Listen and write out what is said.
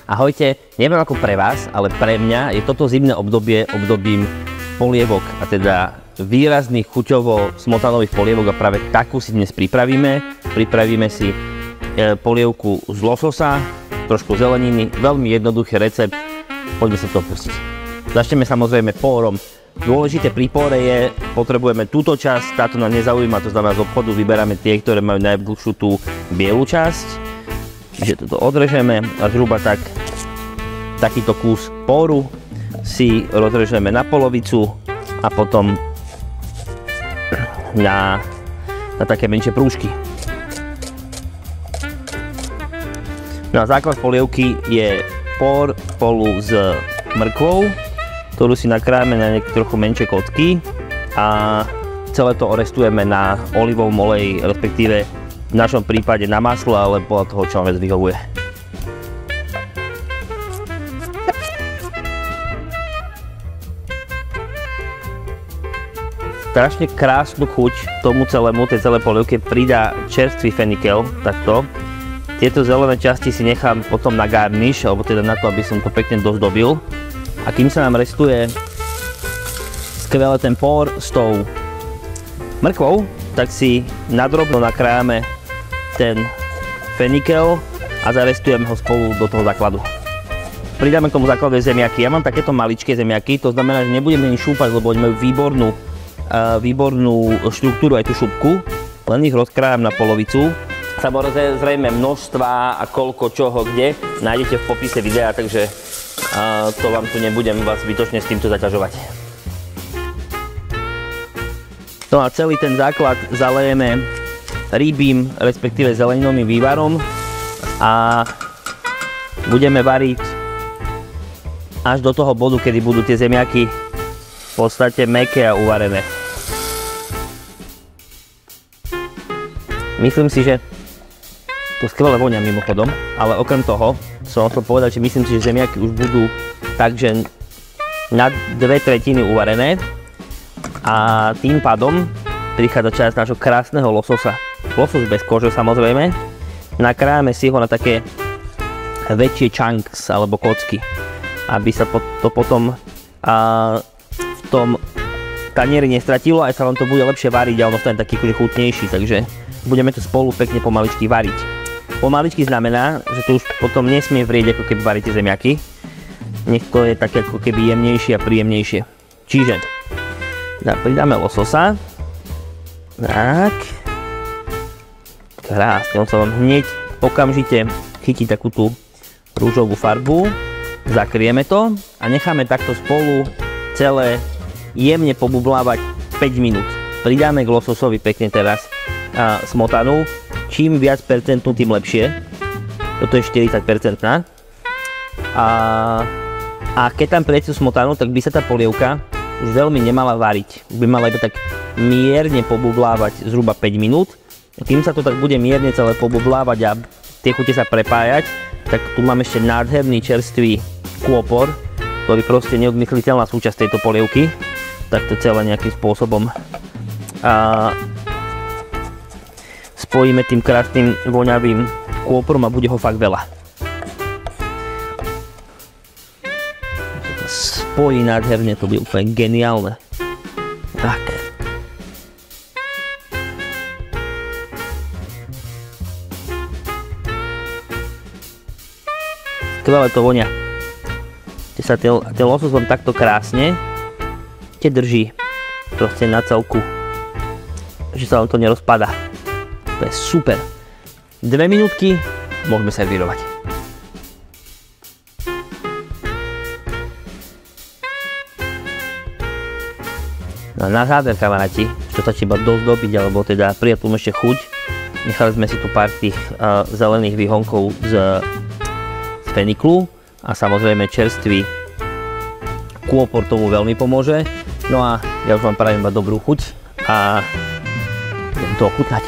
Ahojte, neviem ako pre vás, ale pre mňa je toto zimné obdobie obdobím polievok, a teda výrazných chuťovo smotanových polievok, a práve takú si dnes pripravíme. Pripravíme si polievku z lososa, trošku zeleniny, veľmi jednoduchý recept, poďme sa to pustiť. Začneme samozrejme pórom. Dôležité pri póre je, potrebujeme túto časť, táto nás nezaujíma, to znamená z obchodu vyberáme tie, ktoré majú najdlhšiu tú bielu časť. Čiže toto odrežeme a zhruba takýto kus póru si rozrežeme na polovicu a potom na také menšie prúžky. No a základ polievky je pór spolu s mrkvou, ktorú si nakrájame na nejaké trochu menšie kocky a celé to orestujeme na olivovom oleji, respektíve v našom prípade na maslo, ale podľa toho, čo vám viac vyhovuje. Strašne krásnu chuť tomu celému, tej celej polievke pridá čerstvý fenikel, takto. Tieto zelené časti si nechám potom na garniš, alebo teda na to, aby som to pekne dozdobil. A kým sa nám restuje skvelé ten pór s tou mrkvou, tak si nadrobno nakrájame ten fenikel a zarestujeme ho spolu do toho základu. Pridáme k tomu základu zemiaky. Ja mám takéto maličké zemiaky, to znamená, že nebudeme ich šúpať, lebo oni majú výbornú štruktúru, aj tú šupku. Len ich rozkrájam na polovicu. Samozrejme množstva a koľko čoho kde nájdete v popise videa, takže to vám tu nebudem vás zbytočne s týmto zaťažovať. No a celý ten základ zalejeme rybím, respektíve zeleninovým vývarom a budeme variť až do toho bodu, kedy budú tie zemiaky v podstate mäkké a uvarené. Myslím si, že to skvelé vonia mimochodom, ale okrem toho som chcel povedať, že myslím si, že zemiaky už budú takže na 2/3 uvarené a tým pádom prichádza časť nášho krásneho lososa. Losos bez kože samozrejme. Nakrájame si ho na také väčšie chunks alebo kocky, aby sa to potom v tom tanieri nestratilo, aj sa vám to bude lepšie variť a on ostane taký chutnejší, takže budeme to spolu pekne pomaličky variť. Pomaličky znamená, že to už potom nesmie vrieť, ako keby varíte zemiaky. Nech to je také ako keby jemnejšie a príjemnejšie. Čiže pridáme lososa. Tak. Krásne, on sa vám hneď okamžite chytí takú tú rúžovú farbu. Zakrieme to a necháme takto spolu celé jemne pobublávať 5 minút. Pridáme k lososovi pekne teraz smotanu. Čím viac percentnú, tým lepšie. Toto je 40%. A keď tam pridete smotanu, tak by sa tá polievka už veľmi nemala variť. By mala iba tak mierne pobublávať zhruba 5 minút. Kým sa to tak bude mierne celé pobublávať a tie chute sa prepájať, tak tu mám ešte nádherný čerstvý kôpor, ktorý proste neodmysliteľná súčasť tejto polievky. Tak to celé nejakým spôsobom spojíme tým krásnym voňavým kôporom a bude ho fakt veľa. Spojí nádherne, to bude úplne geniálne. Tak. Skvelé to vonia. Ten losos vám takto krásne drží proste na celku, že sa vám to nerozpadá. To je super. 2 minútky, môžeme servírovať. No na záver, kamaráti, čo stačí iba dozdobiť, alebo teda pridať tomu ešte chuť. Nechali sme si tu pár tých zelených výhonkov z feniklu a samozrejme čerstvý kôpor tomu veľmi pomôže. No a ja už vám prajem iba dobrú chuť a idem to ochutnať.